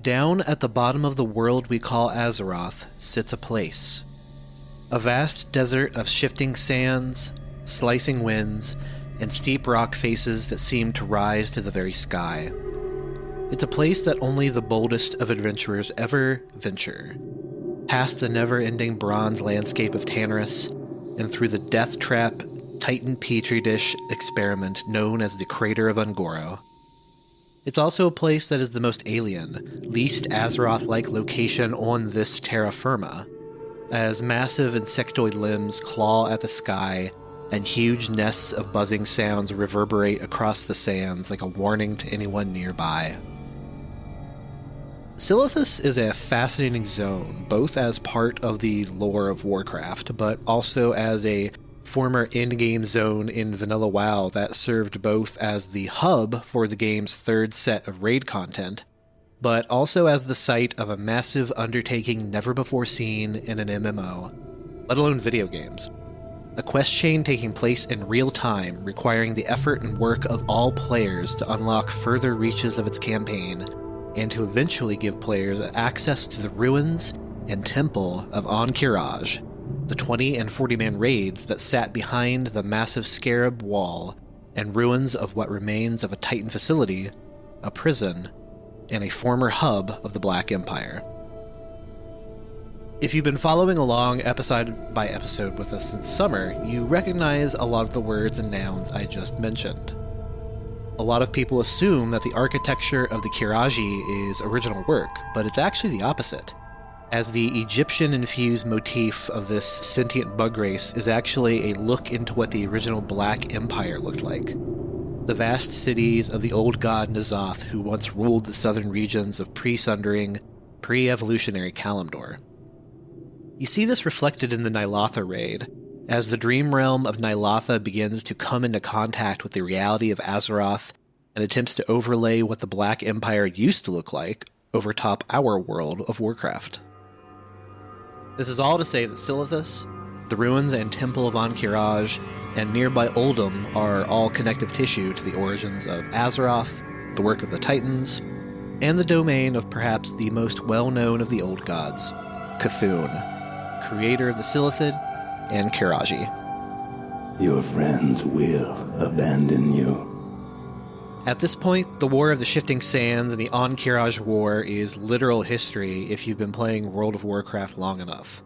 Down at the bottom of the world we call Azeroth sits a place. A vast desert of shifting sands, slicing winds, and steep rock faces that seem to rise to the very sky. It's a place that only the boldest of adventurers ever venture. Past the never-ending bronze landscape of Tanarus, and through the death trap Titan Petri dish experiment known as the Crater of Ungoro. It's also a place that is the most alien, least Azeroth-like location on this terra firma, as massive insectoid limbs claw at the sky and huge nests of buzzing sounds reverberate across the sands like a warning to anyone nearby. Silithus is a fascinating zone, both as part of the lore of Warcraft, but also as a former in-game zone in Vanilla WoW that served both as the hub for the game's third set of raid content, but also as the site of a massive undertaking never before seen in an MMO, let alone video games. A quest chain taking place in real time, requiring the effort and work of all players to unlock further reaches of its campaign, and to eventually give players access to the ruins and Temple of Ahn'Qiraj, the 20 and 40-man raids that sat behind the massive Scarab wall and ruins of what remains of a Titan facility, a prison, and a former hub of the Black Empire. If you've been following along episode by episode with us since summer, you recognize a lot of the words and nouns I just mentioned. A lot of people assume that the architecture of the Qiraji is original work, but it's actually the opposite, as the Egyptian-infused motif of this sentient bug race is actually a look into what the original Black Empire looked like. The vast cities of the old god N'Zoth who once ruled the southern regions of pre-Sundering, pre-evolutionary Kalimdor. You see this reflected in the Ny'alotha raid, as the dream realm of Ny'alotha begins to come into contact with the reality of Azeroth and attempts to overlay what the Black Empire used to look like over top our world of Warcraft. This is all to say that Silithus, the ruins and Temple of Ahn'Qiraj, and nearby Oldham are all connective tissue to the origins of Azeroth, the work of the Titans, and the domain of perhaps the most well-known of the old gods, Cthulhu, creator of the Silithid and Qiraji. Your friends will abandon you. At this point, the War of the Shifting Sands and the Ahn'Qiraj War is literal history if you've been playing World of Warcraft long enough.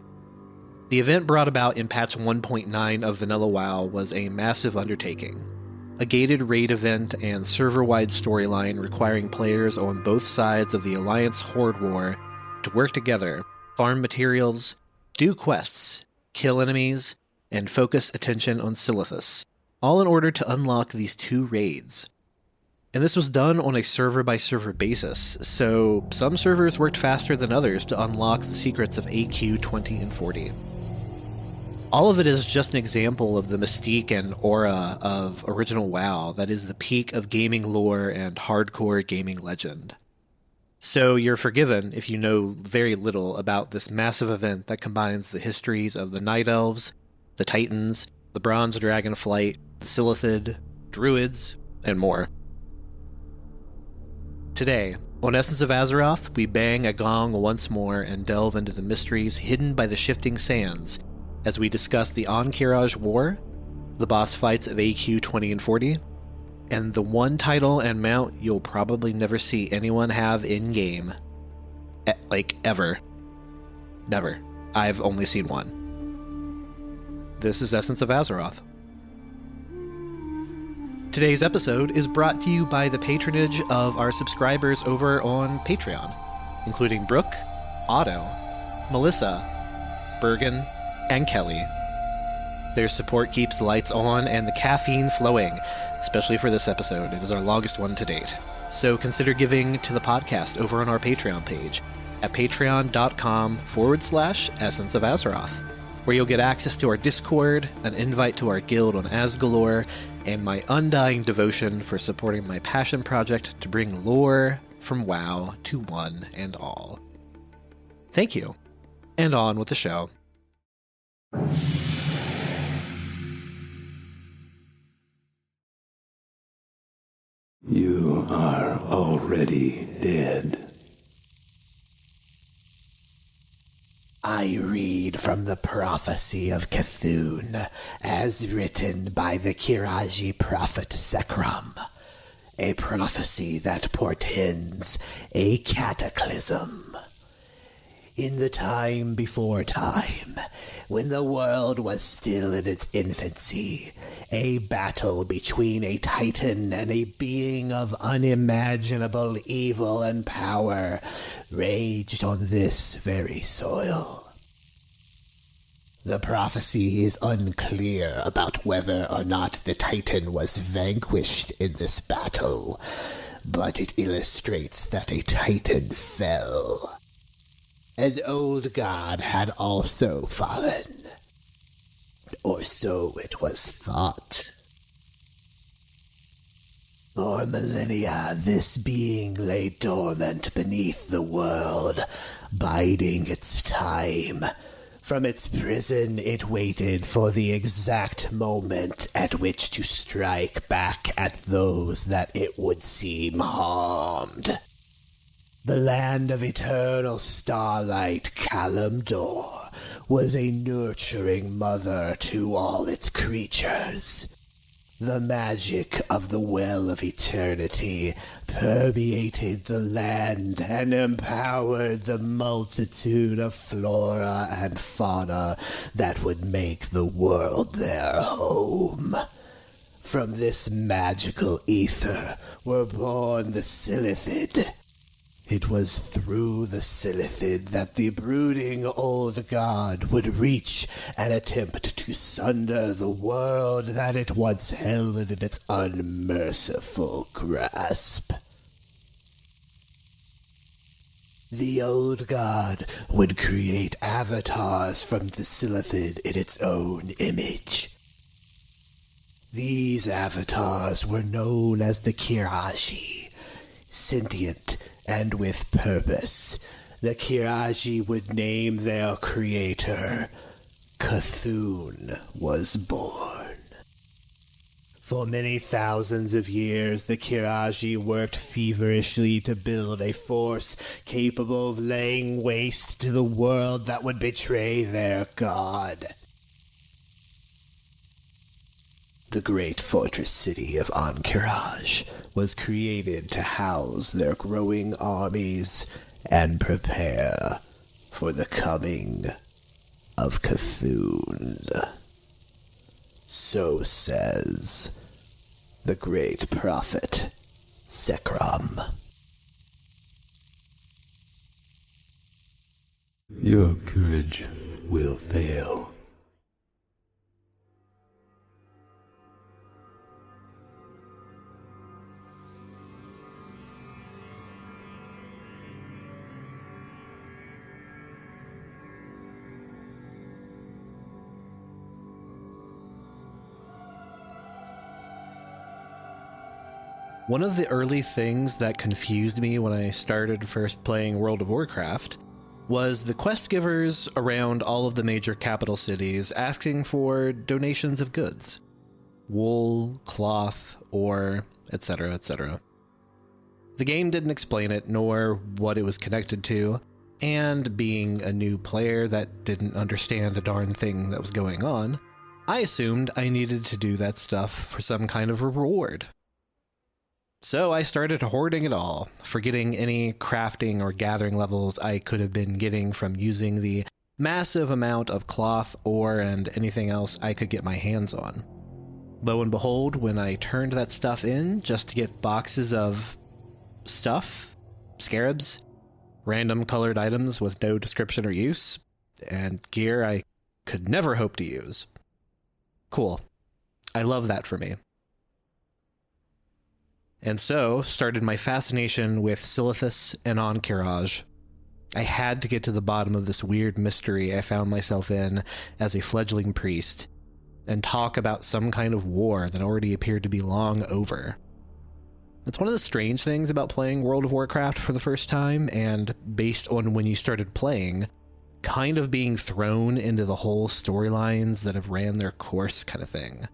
The event brought about in patch 1.9 of Vanilla WoW was a massive undertaking, a gated raid event and server-wide storyline requiring players on both sides of the Alliance Horde War to work together, farm materials, do quests, kill enemies, and focus attention on Silithus, all in order to unlock these two raids. And this was done on a server-by-server basis, so some servers worked faster than others to unlock the secrets of AQ 20 and 40. All of it is just an example of the mystique and aura of original WoW that is the peak of gaming lore and hardcore gaming legend. So you're forgiven if you know very little about this massive event that combines the histories of the Night Elves, the Titans, the Bronze Dragonflight, the Silithid, Druids, and more. Today, on Essence of Azeroth, we bang a gong once more and delve into the mysteries hidden by the shifting sands as we discuss the Ahn'Qiraj War, the boss fights of AQ 20 and 40, and the one title and mount you'll probably never see anyone have in-game. Ever. Never. I've only seen one. This is Essence of Azeroth. Today's episode is brought to you by the patronage of our subscribers over on Patreon, including Brooke, Otto, Melissa, Bergen, and Kelly. Their support keeps the lights on and the caffeine flowing, especially for this episode. It is our longest one to date. So consider giving to the podcast over on our Patreon page at patreon.com/Essence of Azeroth, where you'll get access to our Discord, an invite to our guild on Asgalore, and my undying devotion for supporting my passion project to bring lore from WoW to one and all. Thank you, and on with the show. You are already dead. I read from the prophecy of Cthulhu, as written by the Kiraji prophet Sekram, a prophecy that portends a cataclysm. In the time before time, when the world was still in its infancy, a battle between a titan and a being of unimaginable evil and power raged on this very soil. The prophecy is unclear about whether or not the titan was vanquished in this battle, but it illustrates that a titan fell. An old god had also fallen, or so it was thought. For millennia, this being lay dormant beneath the world, biding its time. From its prison, it waited for the exact moment at which to strike back at those that it would seem harmed. The land of eternal starlight, Kalimdor, was a nurturing mother to all its creatures. The magic of the Well of Eternity permeated the land and empowered the multitude of flora and fauna that would make the world their home. From this magical ether were born the Silithid. It was through the Silithid that the brooding old god would reach and attempt to sunder the world that it once held in its unmerciful grasp. The old god would create avatars from the Silithid in its own image. These avatars were known as the Kiraji, sentient and with purpose. The Kiraji would name their creator. Cthulhu was born. For many thousands of years, the Kiraji worked feverishly to build a force capable of laying waste to the world that would betray their god. The great fortress city of Ahn'Qiraj was created to house their growing armies and prepare for the coming of Cthulhu. So says the great prophet Sekram. Your courage will fail. One of the early things that confused me when I started first playing World of Warcraft was the quest givers around all of the major capital cities asking for donations of goods. Wool, cloth, ore, etc., etc. The game didn't explain it, nor what it was connected to, and being a new player that didn't understand a darn thing that was going on, I assumed I needed to do that stuff for some kind of reward. So I started hoarding it all, forgetting any crafting or gathering levels I could have been getting from using the massive amount of cloth, ore, and anything else I could get my hands on. Lo and behold, when I turned that stuff in just to get boxes of stuff, scarabs, random colored items with no description or use, and gear I could never hope to use. Cool. I love that for me. And so started my fascination with Silithus and Ahn'Qiraj. I had to get to the bottom of this weird mystery I found myself in as a fledgling priest, and talk about some kind of war that already appeared to be long over. It's one of the strange things about playing World of Warcraft for the first time, and based on when you started playing, kind of being thrown into the whole storylines that have ran their course kind of thing.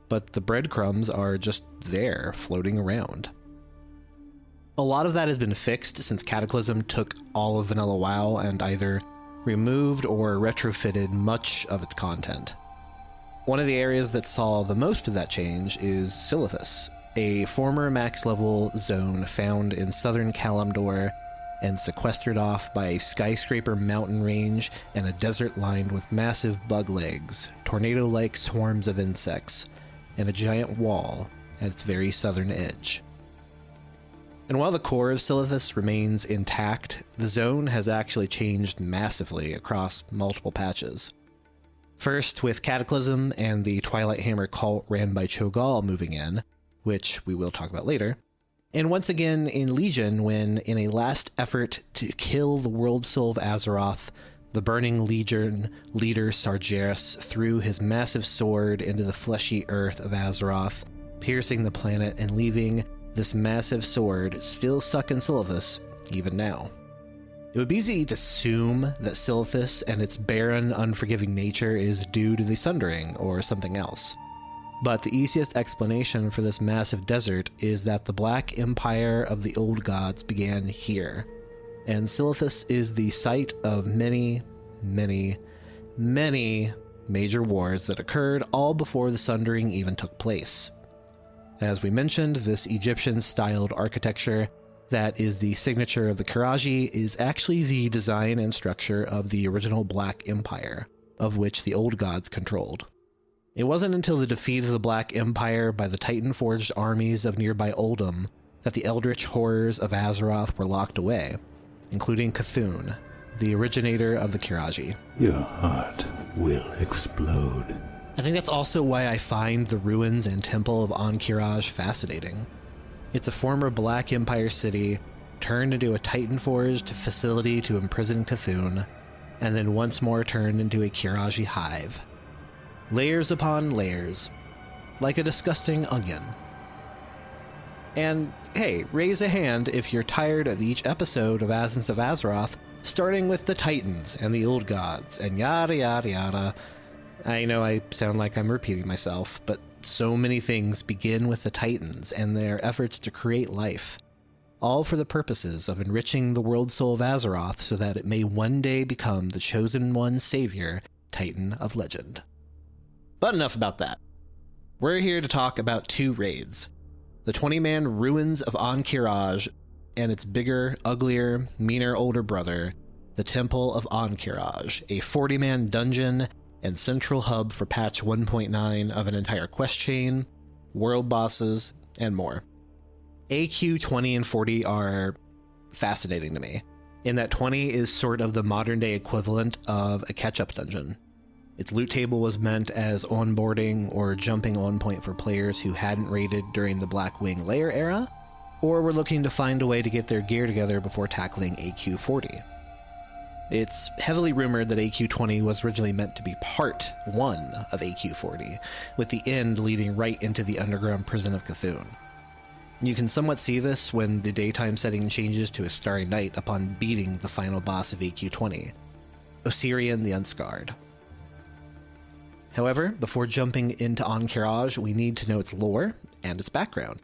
But the breadcrumbs are just there, floating around. A lot of that has been fixed since Cataclysm took all of Vanilla WoW and either removed or retrofitted much of its content. One of the areas that saw the most of that change is Silithus, a former max-level zone found in southern Kalimdor and sequestered off by a skyscraper mountain range and a desert lined with massive bug legs, tornado-like swarms of insects, and a giant wall at its very southern edge. And while the core of Silithus remains intact, the zone has actually changed massively across multiple patches. First, with Cataclysm and the Twilight Hammer cult ran by Cho'Gall moving in, which we will talk about later, and once again in Legion when, in a last effort to kill the World Soul of Azeroth, the Burning Legion leader Sargeras threw his massive sword into the fleshy earth of Azeroth, piercing the planet and leaving this massive sword still stuck in Silithus even now. It would be easy to assume that Silithus and its barren, unforgiving nature is due to the Sundering or something else. But the easiest explanation for this massive desert is that the Black Empire of the Old Gods began here, and Silithus is the site of many, many, many major wars that occurred all before the Sundering even took place. As we mentioned, this Egyptian-styled architecture that is the signature of the Qiraji is actually the design and structure of the original Black Empire, of which the Old Gods controlled. It wasn't until the defeat of the Black Empire by the Titan-forged armies of nearby Oldham that the eldritch horrors of Azeroth were locked away, including Cthulhu, the originator of the Qiraji. Your heart will explode. I think that's also why I find the ruins and Temple of Ahn'Qiraj fascinating. It's a former Black Empire city turned into a Titan-forged facility to imprison Cthulhu, and then once more turned into a Qiraji hive. Layers upon layers, like a disgusting onion. And hey, raise a hand if you're tired of each episode of Ascents of Azeroth starting with the Titans and the Old Gods and yada yada yada. I know I sound like I'm repeating myself, but so many things begin with the Titans and their efforts to create life, all for the purposes of enriching the world soul of Azeroth so that it may one day become the chosen one savior, Titan of legend. But enough about that. We're here to talk about two raids. The 20-man Ruins of Ahn'Qiraj and its bigger, uglier, meaner older brother, the Temple of Ahn'Qiraj, a 40-man dungeon and central hub for patch 1.9 of an entire quest chain, world bosses, and more. AQ 20 and 40 are fascinating to me, in that 20 is sort of the modern-day equivalent of a catch-up dungeon. Its loot table was meant as onboarding or jumping on point for players who hadn't raided during the Blackwing Lair era, or were looking to find a way to get their gear together before tackling AQ 40. It's heavily rumored that AQ 20 was originally meant to be part 1 of AQ 40, with the end leading right into the underground prison of Cthulhu. You can somewhat see this when the daytime setting changes to a starry night upon beating the final boss of AQ 20, Osirian the Unscarred. However, before jumping into Ahn'Qiraj, we need to know its lore and its background,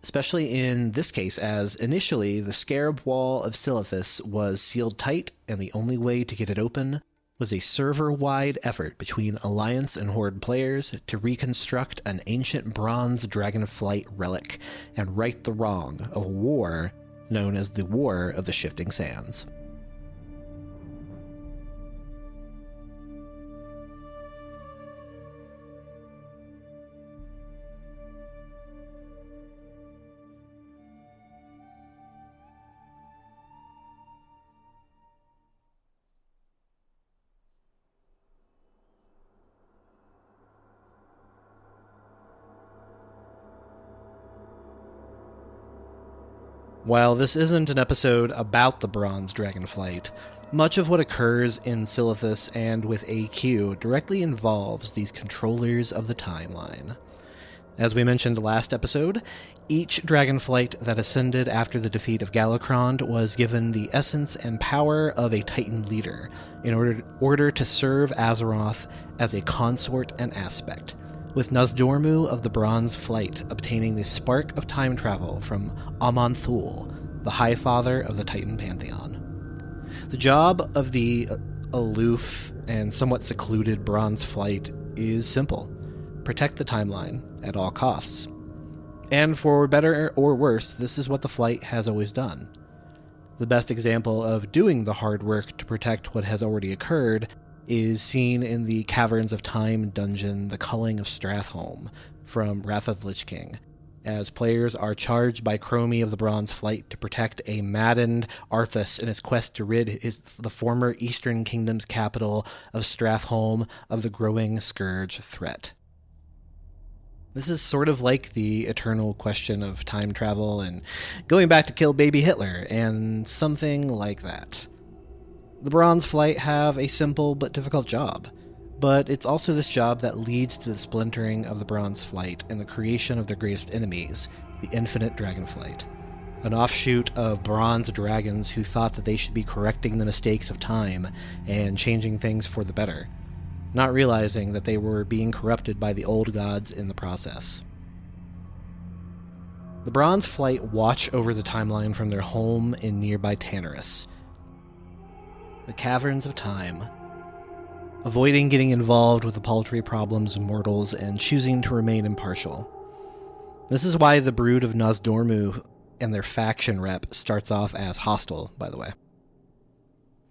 especially in this case, as initially the Scarab Wall of Silithus was sealed tight, and the only way to get it open was a server-wide effort between Alliance and Horde players to reconstruct an ancient bronze dragonflight relic and right the wrong of a war known as the War of the Shifting Sands. While this isn't an episode about the Bronze Dragonflight, much of what occurs in Silithus and with AQ directly involves these controllers of the timeline. As we mentioned last episode, each Dragonflight that ascended after the defeat of Galakrond was given the essence and power of a Titan leader in order to serve Azeroth as a consort and aspect, with Nazdormu of the Bronze Flight obtaining the spark of time travel from Aman'Thul, the High Father of the Titan Pantheon. The job of the aloof, and somewhat secluded Bronze Flight is simple. Protect the timeline at all costs. And for better or worse, this is what the Flight has always done. The best example of doing the hard work to protect what has already occurred is seen in the Caverns of Time dungeon, The Culling of Stratholme, from Wrath of the Lich King, as players are charged by Chromie of the Bronze Flight to protect a maddened Arthas in his quest to rid the former Eastern Kingdom's capital of Stratholme of the growing Scourge threat. This is sort of like the eternal question of time travel and going back to kill baby Hitler, and something like that. The Bronze Flight have a simple but difficult job, but it's also this job that leads to the splintering of the Bronze Flight and the creation of their greatest enemies, the Infinite Dragonflight, an offshoot of bronze dragons who thought that they should be correcting the mistakes of time and changing things for the better, not realizing that they were being corrupted by the old gods in the process. The Bronze Flight watch over the timeline from their home in nearby Tanarus, the Caverns of Time, avoiding getting involved with the paltry problems of mortals and choosing to remain impartial. This is why the brood of Nozdormu and their faction rep starts off as hostile, by the way.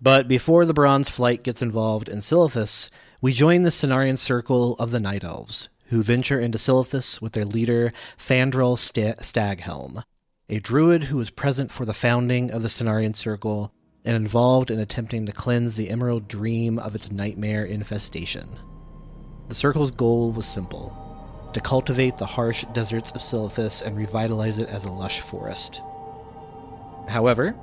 But before the Bronze Flight gets involved in Silithus, we join the Cenarian Circle of the Night Elves, who venture into Silithus with their leader, Fandral Staghelm, a druid who was present for the founding of the Cenarian Circle and involved in attempting to cleanse the Emerald Dream of its nightmare infestation. The Circle's goal was simple: to cultivate the harsh deserts of Silithus and revitalize it as a lush forest. However,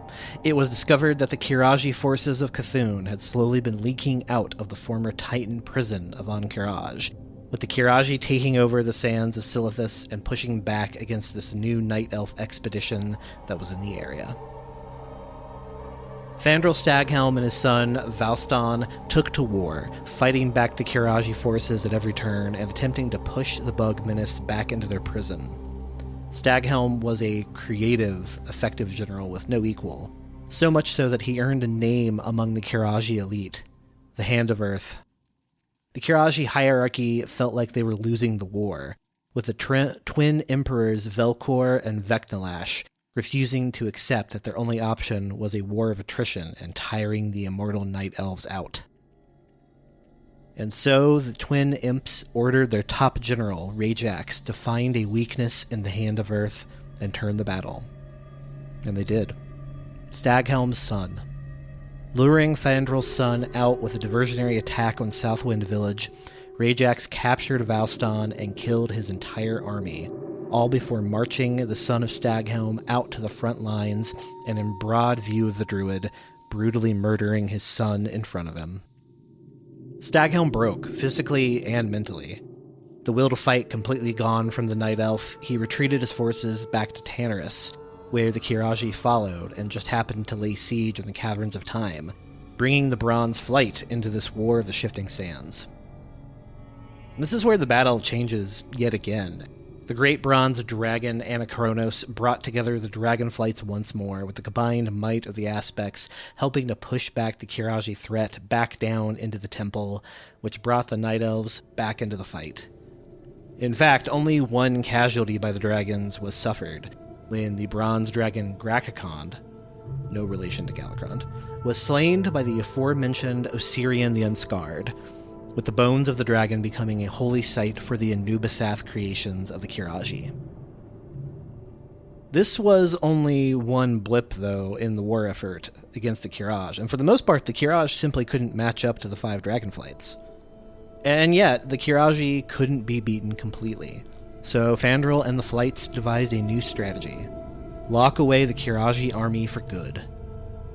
it was discovered that the Qiraji forces of Cthulhu had slowly been leaking out of the former Titan prison of Ahn'Qiraj, with the Qiraji taking over the sands of Silithus and pushing back against this new Night Elf expedition that was in the area. Fandral Staghelm and his son, Valston, took to war, fighting back the Qiraji forces at every turn and attempting to push the Bug Menace back into their prison. Staghelm was a creative, effective general with no equal, so much so that he earned a name among the Qiraji elite, the Hand of Earth. The Qiraji hierarchy felt like they were losing the war, with the twin emperors Velkor and Vecnalash refusing to accept that their only option was a war of attrition and tiring the immortal Night Elves out. And so the twin imps ordered their top general, Rajax, to find a weakness in the Hand of Earth and turn the battle. And they did. Staghelm's son. Luring Fandral's son out with a diversionary attack on Southwind Village, Rajax captured Valston and killed his entire army, all before marching the son of Staghelm out to the front lines and in broad view of the druid, brutally murdering his son in front of him. Staghelm broke, physically and mentally. The will to fight completely gone from the Night Elf, he retreated his forces back to Tanarus, where the Qiraji followed and just happened to lay siege on the Caverns of Time, bringing the Bronze Flight into this War of the Shifting Sands. This is where the battle changes yet again. The great bronze dragon Anachronos brought together the dragonflights once more, with the combined might of the aspects helping to push back the Qiraji threat back down into the temple, which brought the Night Elves back into the fight. In fact, only one casualty by the dragons was suffered, when the bronze dragon Grakakond, no relation to Galakrond, was slain by the aforementioned Osirian the Unscarred, with the bones of the dragon becoming a holy site for the Anubisath creations of the Qiraji. This was only one blip, though, in the war effort against the Qiraj, and for the most part, the Qiraj simply couldn't match up to the 5 dragonflights. And yet, the Qiraji couldn't be beaten completely, so Fandral and the Flights devised a new strategy: lock away the Qiraji army for good.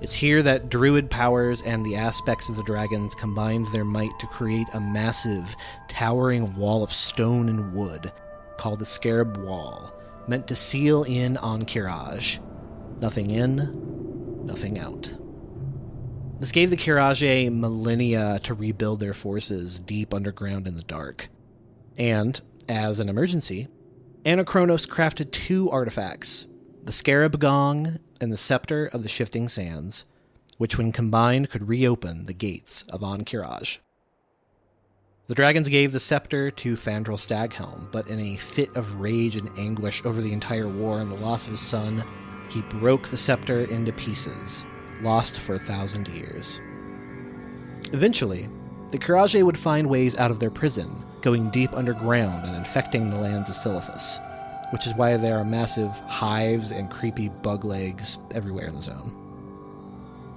It's here that druid powers and the aspects of the dragons combined their might to create a massive, towering wall of stone and wood, called the Scarab Wall, meant to seal in Ahn'Qiraj. Nothing in, nothing out. This gave the Qiraji millennia to rebuild their forces deep underground in the dark. And, as an emergency, Anachronos crafted 2 artifacts, the Scarab Gong and the Scepter of the Shifting Sands, which when combined could reopen the gates of Ahn'Qiraj. The dragons gave the scepter to Fandral Staghelm, but in a fit of rage and anguish over the entire war and the loss of his son, he broke the scepter into pieces, lost for 1,000 years. Eventually, the Qiraj would find ways out of their prison, going deep underground and infecting the lands of Silithus, which is why there are massive hives and creepy bug legs everywhere in the zone.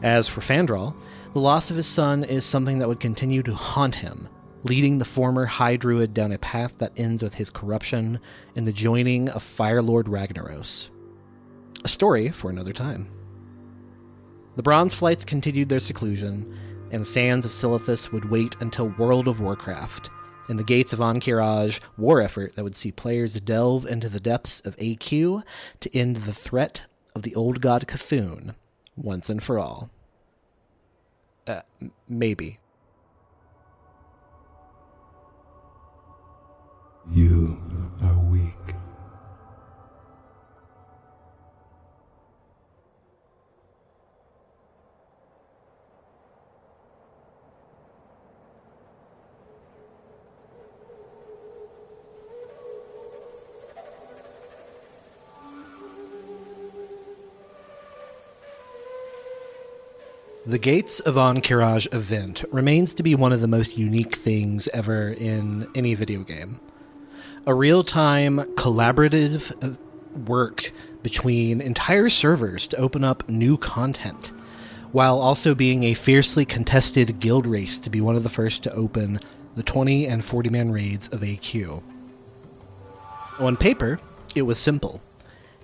As for Fandral, the loss of his son is something that would continue to haunt him, leading the former High Druid down a path that ends with his corruption and the joining of Fire Lord Ragnaros. A story for another time. The Bronze Flights continued their seclusion, and the sands of Silithus would wait until World of Warcraft, and the Gates of Ahn'Qiraj war effort that would see players delve into the depths of AQ to end the threat of the old god Cthulhu once and for all. Maybe. You are weak. The Gates of Ahn'Qiraj event remains to be one of the most unique things ever in any video game. A real-time, collaborative work between entire servers to open up new content, while also being a fiercely contested guild race to be one of the first to open the 20 and 40-man raids of AQ. On paper, it was simple.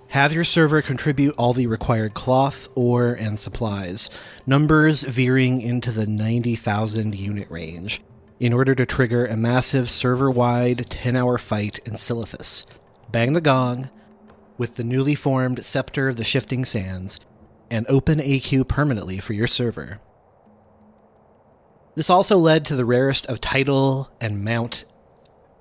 Have your server contribute all the required cloth, ore, and supplies, numbers veering into the 90,000 unit range, in order to trigger a massive server-wide 10-hour fight in Silithus, bang the gong, with the newly formed Scepter of the Shifting Sands, and open AQ permanently for your server. This also led to the rarest of title and mount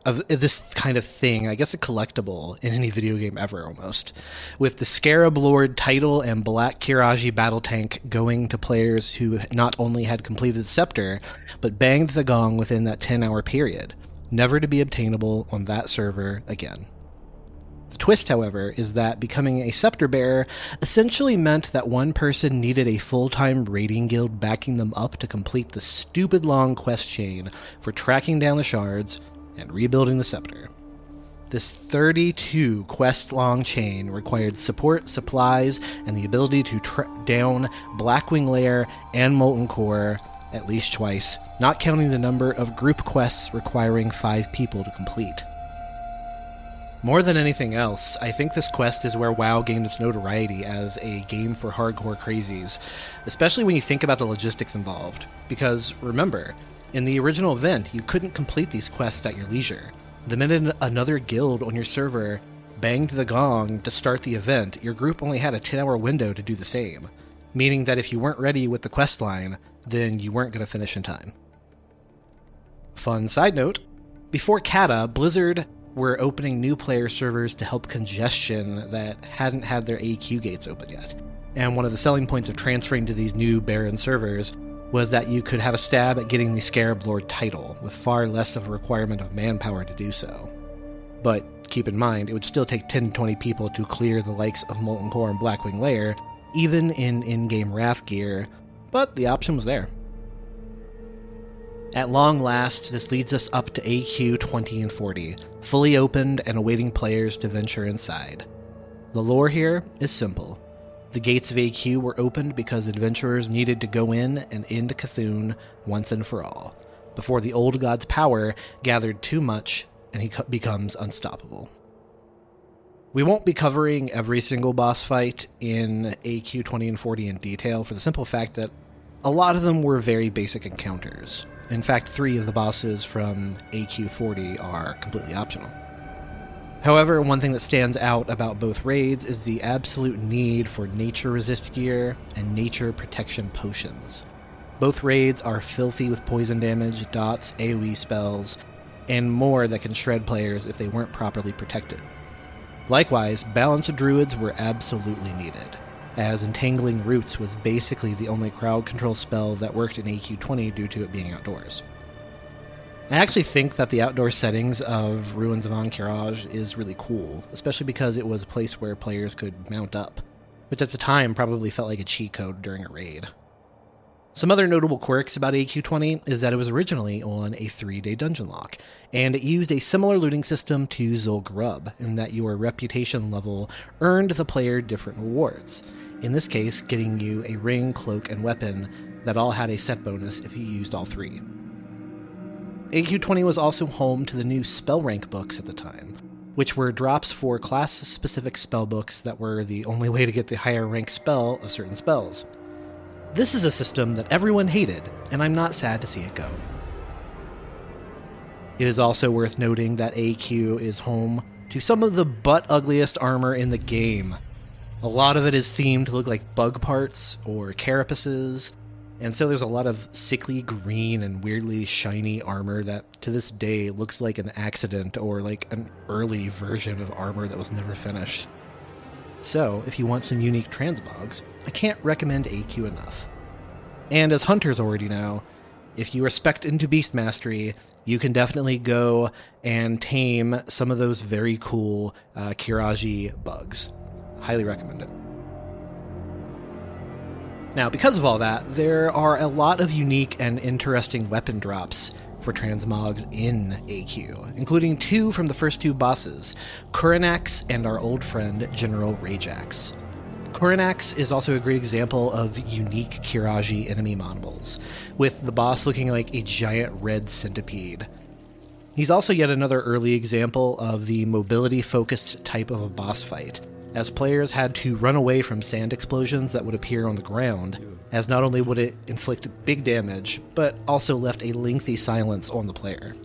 of this kind of thing, I guess a collectible in any video game ever almost, with the Scarab Lord title and Black Qiraji battle tank going to players who not only had completed the scepter, but banged the gong within that 10-hour period, never to be obtainable on that server again. The twist, however, is that becoming a scepter bearer essentially meant that one person needed a full-time raiding guild backing them up to complete the stupid long quest chain for tracking down the shards and rebuilding the scepter. This 32 quest-long chain required support, supplies, and the ability to track down Blackwing Lair and Molten Core at least twice, not counting the number of group quests requiring 5 people to complete. More than anything else, I think this quest is where WoW gained its notoriety as a game for hardcore crazies, especially when you think about the logistics involved. Because, remember, in the original event, you couldn't complete these quests at your leisure. The minute another guild on your server banged the gong to start the event, your group only had a 10-hour window to do the same, meaning that if you weren't ready with the quest line, then you weren't going to finish in time. Fun side note, before Kata, Blizzard were opening new player servers to help congestion that hadn't had their AQ gates open yet. And one of the selling points of transferring to these new Baron servers was that you could have a stab at getting the Scarab Lord title, with far less of a requirement of manpower to do so. But keep in mind, it would still take 10 to 20 people to clear the likes of Molten Core and Blackwing Lair, even in in-game Wrath gear, but the option was there. At long last, this leads us up to AQ 20 and 40, fully opened and awaiting players to venture inside. The lore here is simple. The gates of AQ were opened because adventurers needed to go in and end Cthulhu once and for all, before the old god's power gathered too much and he becomes unstoppable. We won't be covering every single boss fight in AQ 20 and 40 in detail for the simple fact that a lot of them were very basic encounters. In fact, 3 of the bosses from AQ 40 are completely optional. However, one thing that stands out about both raids is the absolute need for nature resist gear and nature protection potions. Both raids are filthy with poison damage, dots, AoE spells, and more that can shred players if they weren't properly protected. Likewise, balanced druids were absolutely needed, as Entangling Roots was basically the only crowd control spell that worked in AQ20 due to it being outdoors. I actually think that the outdoor settings of Ruins of Ahn'Qiraj is really cool, especially because it was a place where players could mount up, which at the time probably felt like a cheat code during a raid. Some other notable quirks about AQ20 is that it was originally on a 3-day dungeon lock, and it used a similar looting system to Zul'Gurub, in that your reputation level earned the player different rewards, in this case getting you a ring, cloak, and weapon that all had a set bonus if you used all 3. AQ20 was also home to the new spell rank books at the time, which were drops for class-specific spell books that were the only way to get the higher rank spell of certain spells. This is a system that everyone hated, and I'm not sad to see it go. It is also worth noting that AQ is home to some of the butt-ugliest armor in the game. A lot of it is themed to look like bug parts or carapaces, and so there's a lot of sickly green and weirdly shiny armor that to this day looks like an accident or like an early version of armor that was never finished. So, if you want some unique transmogs, I can't recommend AQ enough. And as hunters already know, if you are spec'd into Beast Mastery, you can definitely go and tame some of those very cool Qiraji bugs. Highly recommend it. Now, because of all that, there are a lot of unique and interesting weapon drops for transmogs in AQ, including 2 from the first 2 bosses, Kuranax and our old friend General Rajax. Kuranax is also a great example of unique Qiraji enemy monables, with the boss looking like a giant red centipede. He's also yet another early example of the mobility-focused type of a boss fight, as players had to run away from sand explosions that would appear on the ground, as not only would it inflict big damage, but also left a lengthy silence on the player.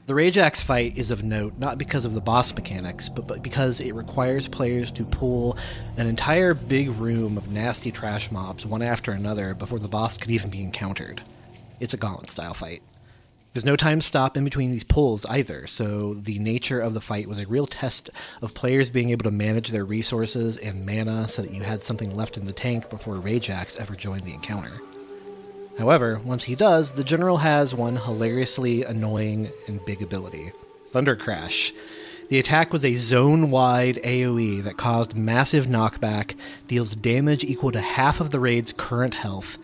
The Rajax fight is of note not because of the boss mechanics, but because it requires players to pull an entire big room of nasty trash mobs one after another before the boss could even be encountered. It's a gauntlet-style fight. There's no time to stop in between these pulls either, so the nature of the fight was a real test of players being able to manage their resources and mana so that you had something left in the tank before Rajax ever joined the encounter. However, once he does, the general has one hilariously annoying and big ability, Thunder Crash. The attack was a zone-wide AoE that caused massive knockback, deals damage equal to half of the raid's current health,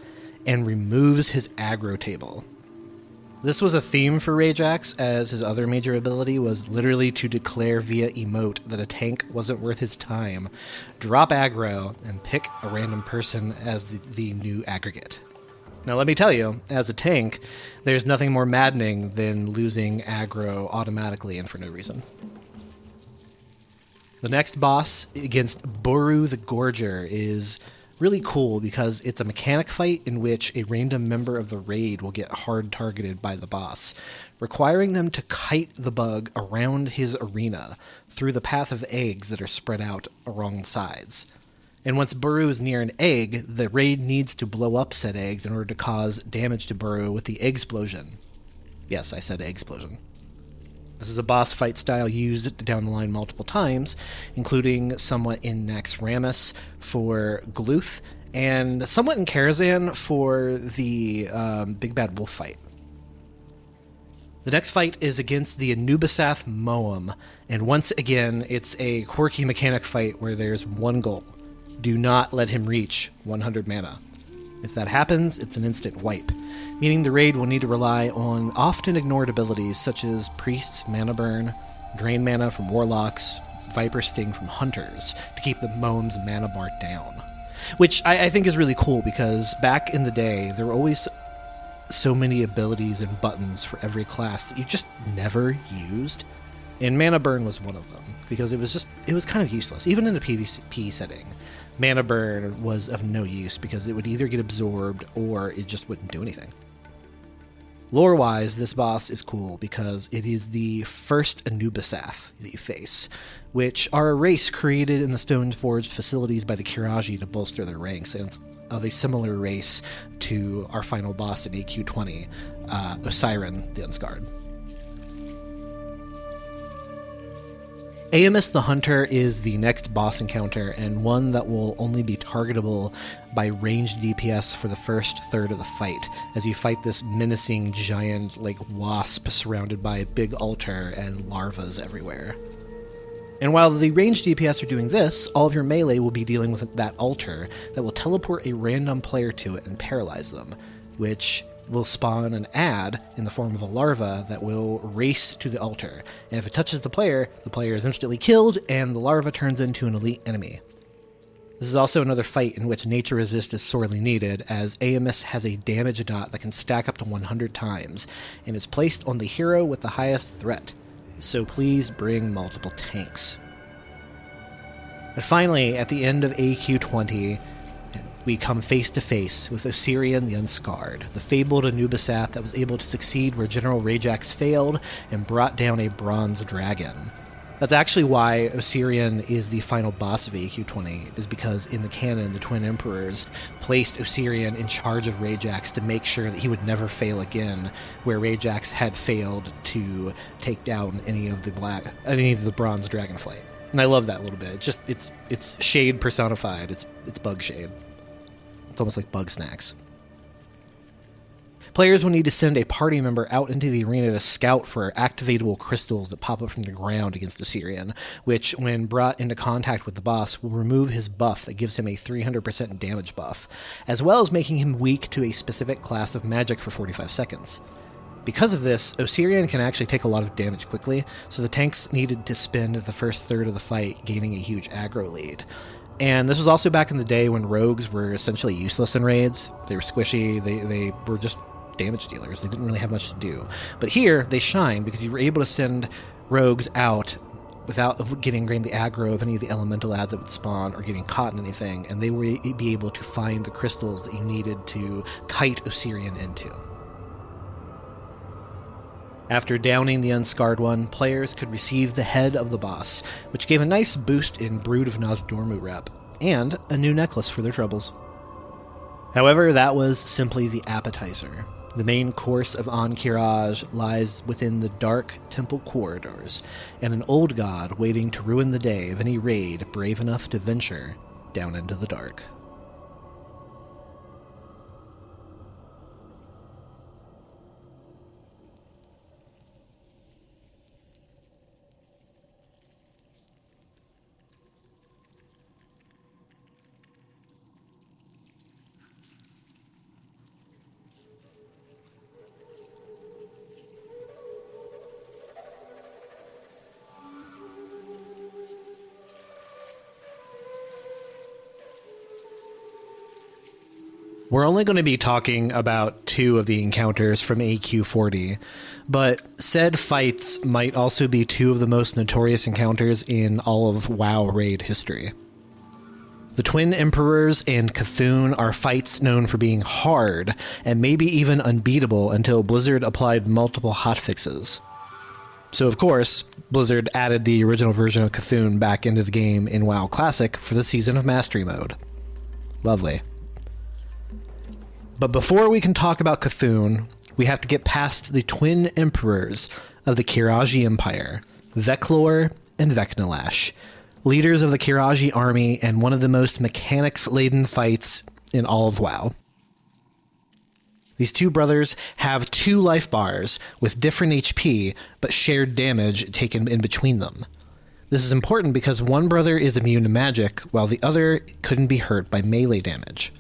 and removes his aggro table. This was a theme for Rajax, as his other major ability was literally to declare via emote that a tank wasn't worth his time, drop aggro, and pick a random person as the new aggregate. Now let me tell you, as a tank, there's nothing more maddening than losing aggro automatically and for no reason. The next boss against Boru the Gorger is really cool because it's a mechanic fight in which a random member of the raid will get hard targeted by the boss, requiring them to kite the bug around his arena through the path of eggs that are spread out along the sides. And once Boru is near an egg, the raid needs to blow up said eggs in order to cause damage to Boru with the Eggsplosion. Yes, I said Eggsplosion. This is a boss fight style used down the line multiple times, including somewhat in Nax Ramus for Gluth, and somewhat in Karazhan for the Big Bad Wolf fight. The next fight is against the Anubisath Moam, and once again, it's a quirky mechanic fight where there's one goal. Do not let him reach 100 mana. If that happens, it's an instant wipe, meaning the raid will need to rely on often ignored abilities such as Priest's Mana Burn, Drain Mana from Warlocks, Viper Sting from Hunters to keep the Moam's mana bar down. Which I think is really cool because back in the day, there were always so many abilities and buttons for every class that you just never used. And Mana Burn was one of them because it was kind of useless, even in a PvP setting. Mana Burn was of no use because it would either get absorbed or it just wouldn't do anything. Lore-wise, this boss is cool because it is the first Anubisath that you face, which are a race created in the Stoneforged facilities by the Qiraji to bolster their ranks, and it's of a similar race to our final boss in AQ20, Osiren the Unscarred. Amos the Hunter is the next boss encounter, and one that will only be targetable by ranged DPS for the first third of the fight, as you fight this menacing giant wasp surrounded by a big altar and larvas everywhere. And while the ranged DPS are doing this, all of your melee will be dealing with that altar that will teleport a random player to it and paralyze them, which will spawn an ad in the form of a larva that will race to the altar. And if it touches the player is instantly killed, and the larva turns into an elite enemy. This is also another fight in which nature resist is sorely needed, as Amos has a damage dot that can stack up to 100 times, and is placed on the hero with the highest threat. So please bring multiple tanks. And finally, at the end of AQ20, we come face to face with Osirian the Unscarred, the fabled Anubisath that was able to succeed where General Rajax failed and brought down a bronze dragon. That's actually why Osirian is the final boss of AQ20, is because in the canon, the Twin Emperors placed Osirian in charge of Rajax to make sure that he would never fail again, where Rajax had failed to take down any of the bronze dragonflight. And I love that a little bit. It's shade personified. It's bug shade. It's almost like bug snacks. Players will need to send a party member out into the arena to scout for activatable crystals that pop up from the ground against Osirian, which, when brought into contact with the boss, will remove his buff that gives him a 300% damage buff, as well as making him weak to a specific class of magic for 45 seconds. Because of this, Osirian can actually take a lot of damage quickly, so the tanks needed to spend the first third of the fight gaining a huge aggro lead. And this was also back in the day when rogues were essentially useless in raids. They were squishy, they were just damage dealers. They didn't really have much to do. But here, they shine because you were able to send rogues out without getting the aggro of any of the elemental ads that would spawn or getting caught in anything, and they would be able to find the crystals that you needed to kite Osirian into. After downing the Unscarred one, players could receive the head of the boss, which gave a nice boost in Brood of Nozdormu rep, and a new necklace for their troubles. However, that was simply the appetizer. The main course of Ahn'Qiraj lies within the dark temple corridors, and an old god waiting to ruin the day of any raid brave enough to venture down into the dark. We're only going to be talking about 2 of the encounters from AQ40, but said fights might also be 2 of the most notorious encounters in all of WoW raid history. The Twin Emperors and Cthulhu are fights known for being hard, and maybe even unbeatable until Blizzard applied multiple hotfixes. So of course, Blizzard added the original version of Cthulhu back into the game in WoW Classic for the Season of Mastery mode. Lovely. But before we can talk about Cthulhu, we have to get past the Twin Emperors of the Qiraji Empire, Veclor and Vecnalash, leaders of the Qiraji army and one of the most mechanics-laden fights in all of WoW. These 2 brothers have 2 life bars with different HP, but shared damage taken in between them. This is important because one brother is immune to magic, while the other couldn't be hurt by melee damage.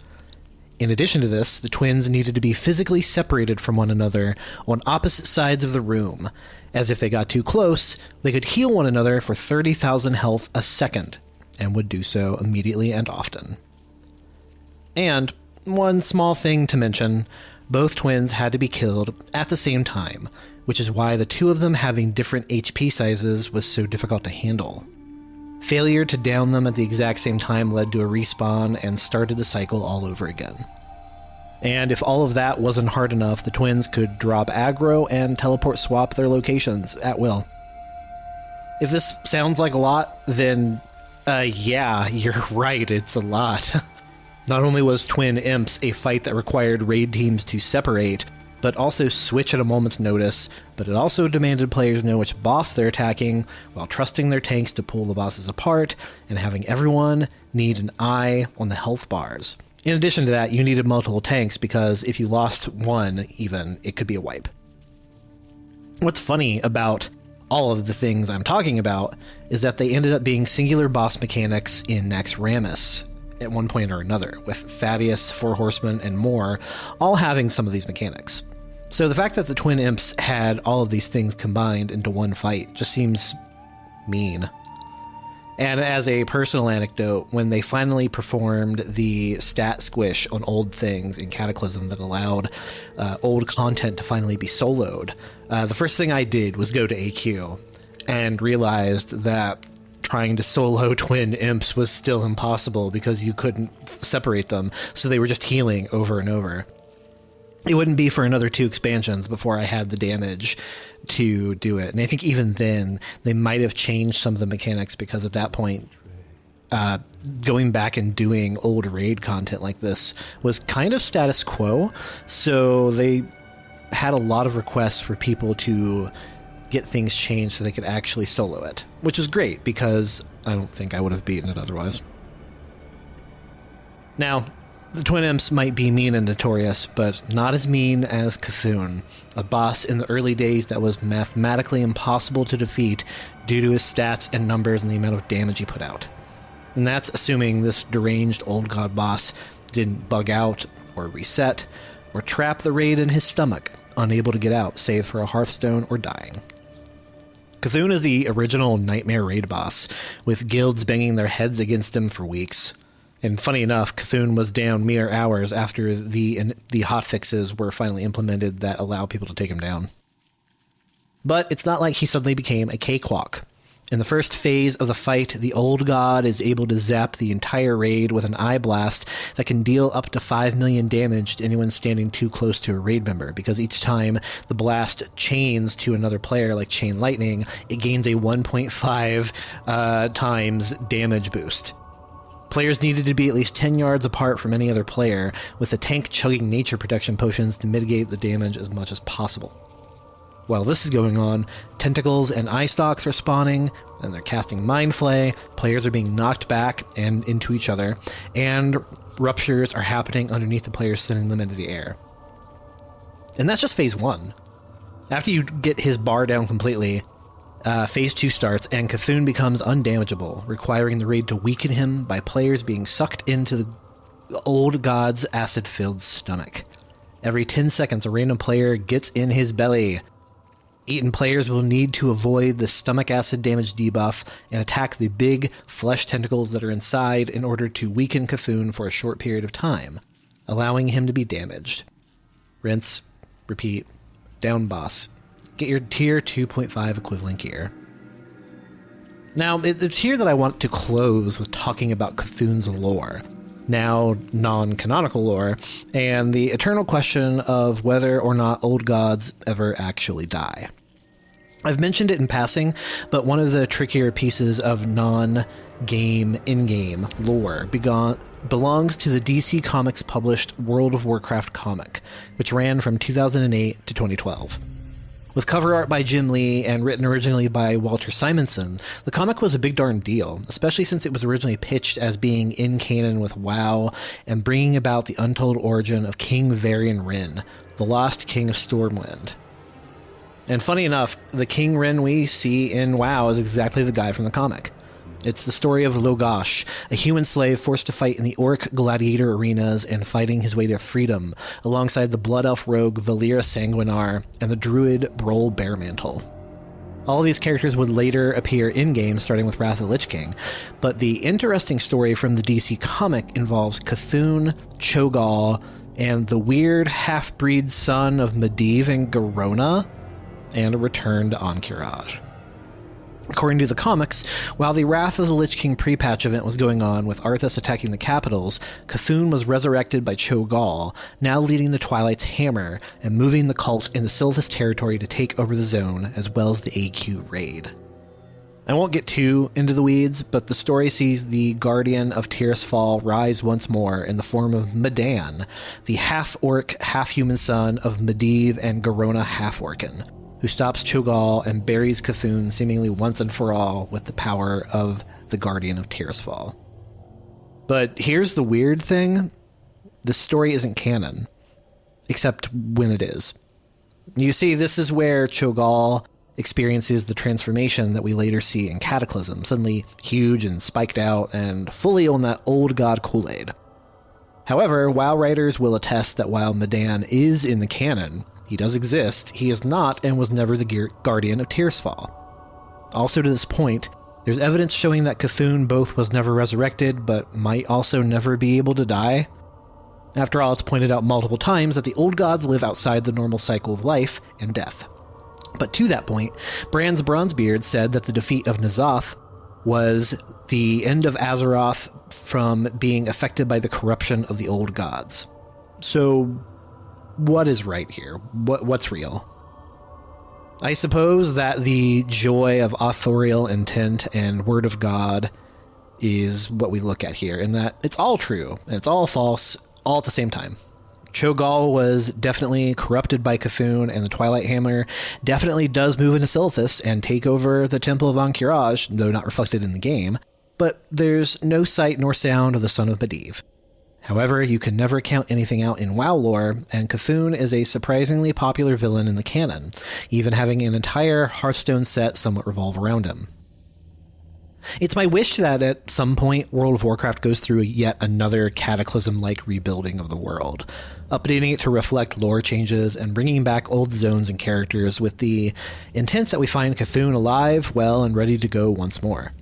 In addition to this, the twins needed to be physically separated from one another on opposite sides of the room, as if they got too close, they could heal one another for 30,000 health a second, and would do so immediately and often. And, one small thing to mention, both twins had to be killed at the same time, which is why the 2 of them having different HP sizes was so difficult to handle. Failure to down them at the exact same time led to a respawn and started the cycle all over again. And if all of that wasn't hard enough, the twins could drop aggro and teleport swap their locations at will. If this sounds like a lot, then yeah, you're right, it's a lot. Not only was Twin Imps a fight that required raid teams to separate, but also switch at a moment's notice, but it also demanded players know which boss they're attacking, while trusting their tanks to pull the bosses apart, and having everyone need an eye on the health bars. In addition to that, you needed multiple tanks, because if you lost one, even, it could be a wipe. What's funny about all of the things I'm talking about is that they ended up being singular boss mechanics in Naxxramas at one point or another, with Thaddeus, Four Horsemen, and more all having some of these mechanics. So the fact that the Twin Imps had all of these things combined into one fight just seems mean. And as a personal anecdote, when they finally performed the stat squish on old things in Cataclysm that allowed old content to finally be soloed, the first thing I did was go to AQ and realized that trying to solo Twin Imps was still impossible because you couldn't separate them, so they were just healing over and over. It wouldn't be for another 2 expansions before I had the damage to do it. And I think even then, they might have changed some of the mechanics, because at that point, going back and doing old raid content like this was kind of status quo. So they had a lot of requests for people to get things changed so they could actually solo it, which is great, because I don't think I would have beaten it otherwise. Now, the Twin Imps might be mean and notorious, but not as mean as Cthulhu, a boss in the early days that was mathematically impossible to defeat due to his stats and numbers and the amount of damage he put out. And that's assuming this deranged old god boss didn't bug out, or reset, or trap the raid in his stomach, unable to get out, save for a Hearthstone or dying. Cthulhu is the original Nightmare raid boss, with guilds banging their heads against him for weeks. And funny enough, Cthulhu was down mere hours after the hotfixes were finally implemented that allow people to take him down. But it's not like he suddenly became a cakewalk. In the first phase of the fight, the old god is able to zap the entire raid with an eye blast that can deal up to 5 million damage to anyone standing too close to a raid member, because each time the blast chains to another player like Chain Lightning, it gains a 1.5 times damage boost. Players needed to be at least 10 yards apart from any other player, with the tank chugging nature protection potions to mitigate the damage as much as possible. While this is going on, tentacles and eye stalks are spawning, and they're casting Mind Flay, players are being knocked back and into each other, and ruptures are happening underneath the players, sending them into the air. And that's just phase 1. After you get his bar down completely, phase 2 starts, and Cthulhu becomes undamageable, requiring the raid to weaken him by players being sucked into the old god's acid-filled stomach. Every 10 seconds, a random player gets in his belly. Eaten players will need to avoid the stomach acid damage debuff and attack the big flesh tentacles that are inside in order to weaken Cthulhu for a short period of time, allowing him to be damaged. Rinse, repeat, down boss. Get your tier 2.5 equivalent gear. Now, it's here that I want to close with talking about Cthulhu's lore, now non-canonical lore, and the eternal question of whether or not old gods ever actually die. I've mentioned it in passing, but one of the trickier pieces of non-game, in-game lore belongs to the DC Comics published World of Warcraft comic, which ran from 2008 to 2012. With cover art by Jim Lee and written originally by Walter Simonson, the comic was a big darn deal, especially since it was originally pitched as being in canon with WoW and bringing about the untold origin of King Varian Wrynn, the lost king of Stormwind. And funny enough, the King Wrynn we see in WoW is exactly the guy from the comic. It's the story of Logash, a human slave forced to fight in the Orc gladiator arenas and fighting his way to freedom, alongside the Blood Elf rogue Valyra Sanguinar and the druid Brol Bearmantle. All of these characters would later appear in-game, starting with Wrath of the Lich King, but the interesting story from the DC comic involves Cthulhu, Cho'Gall, and the weird half-breed son of Medivh and Garona, and a return to Ahn'Qiraj. According to the comics, while the Wrath of the Lich King pre-patch event was going on with Arthas attacking the capitals, Cthulhu was resurrected by Cho'Gall, now leading the Twilight's Hammer and moving the cult into Silithus territory to take over the zone, as well as the AQ raid. I won't get too into the weeds, but the story sees the Guardian of Tirisfal rise once more in the form of Medan, the half-orc, half-human son of Medivh and Garona Half-Orcan, who stops Cho'Gall and buries Cthulhu seemingly once and for all with the power of the Guardian of Tirisfal. But here's the weird thing. The story isn't canon, except when it is. You see, this is where Cho'Gall experiences the transformation that we later see in Cataclysm, suddenly huge and spiked out and fully on that old god Kool-Aid. However, WoW writers will attest that while Medan is in the canon, he does exist, he is not and was never the Guardian of Tirisfal. Also to this point, there's evidence showing that Cthulhu both was never resurrected, but might also never be able to die. After all, it's pointed out multiple times that the old gods live outside the normal cycle of life and death. But to that point, Bran's Bronzebeard said that the defeat of N'Zoth was the end of Azeroth from being affected by the corruption of the old gods. So, what is right here? What's real? I suppose that the joy of authorial intent and word of God is what we look at here, and that it's all true, and it's all false, all at the same time. Cho'Gall was definitely corrupted by Cthulhu, and the Twilight Hammer definitely does move into Silithus and take over the Temple of Ahn'Qiraj, though not reflected in the game, but there's no sight nor sound of the son of Medivh. However, you can never count anything out in WoW lore, and Cthulhu is a surprisingly popular villain in the canon, even having an entire Hearthstone set somewhat revolve around him. It's my wish that at some point World of Warcraft goes through yet another Cataclysm-like rebuilding of the world, updating it to reflect lore changes and bringing back old zones and characters with the intent that we find Cthulhu alive, well, and ready to go once more.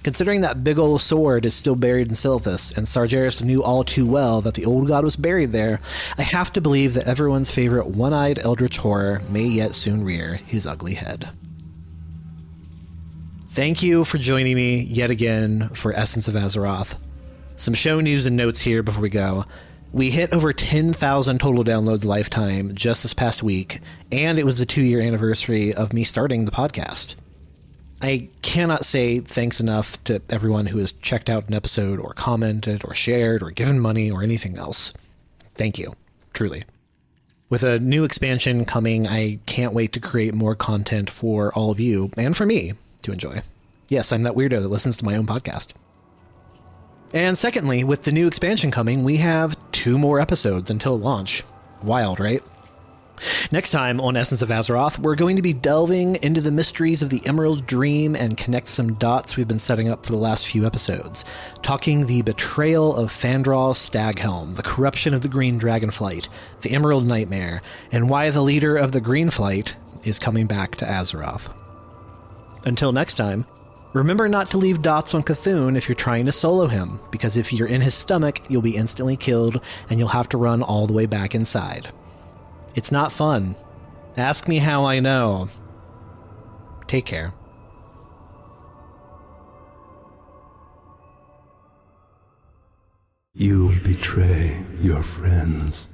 Considering that big ol' sword is still buried in Silithus, and Sargeras knew all too well that the old god was buried there, I have to believe that everyone's favorite one-eyed eldritch horror may yet soon rear his ugly head. Thank you for joining me yet again for Essence of Azeroth. Some show news and notes here before we go. We hit over 10,000 total downloads lifetime just this past week, and it was the 2-year anniversary of me starting the podcast. I cannot say thanks enough to everyone who has checked out an episode or commented or shared or given money or anything else. Thank you, truly. With a new expansion coming, I can't wait to create more content for all of you and for me to enjoy. Yes, I'm that weirdo that listens to my own podcast. And secondly, with the new expansion coming, we have 2 more episodes until launch. Wild, right? Next time on Essence of Azeroth, we're going to be delving into the mysteries of the Emerald Dream and connect some dots we've been setting up for the last few episodes, talking the betrayal of Fandral Staghelm, the corruption of the Green Dragonflight, the Emerald Nightmare, and why the leader of the Greenflight is coming back to Azeroth. Until next time, remember not to leave dots on Cthulhu if you're trying to solo him, because if you're in his stomach, you'll be instantly killed and you'll have to run all the way back inside. It's not fun. Ask me how I know. Take care. You betray your friends.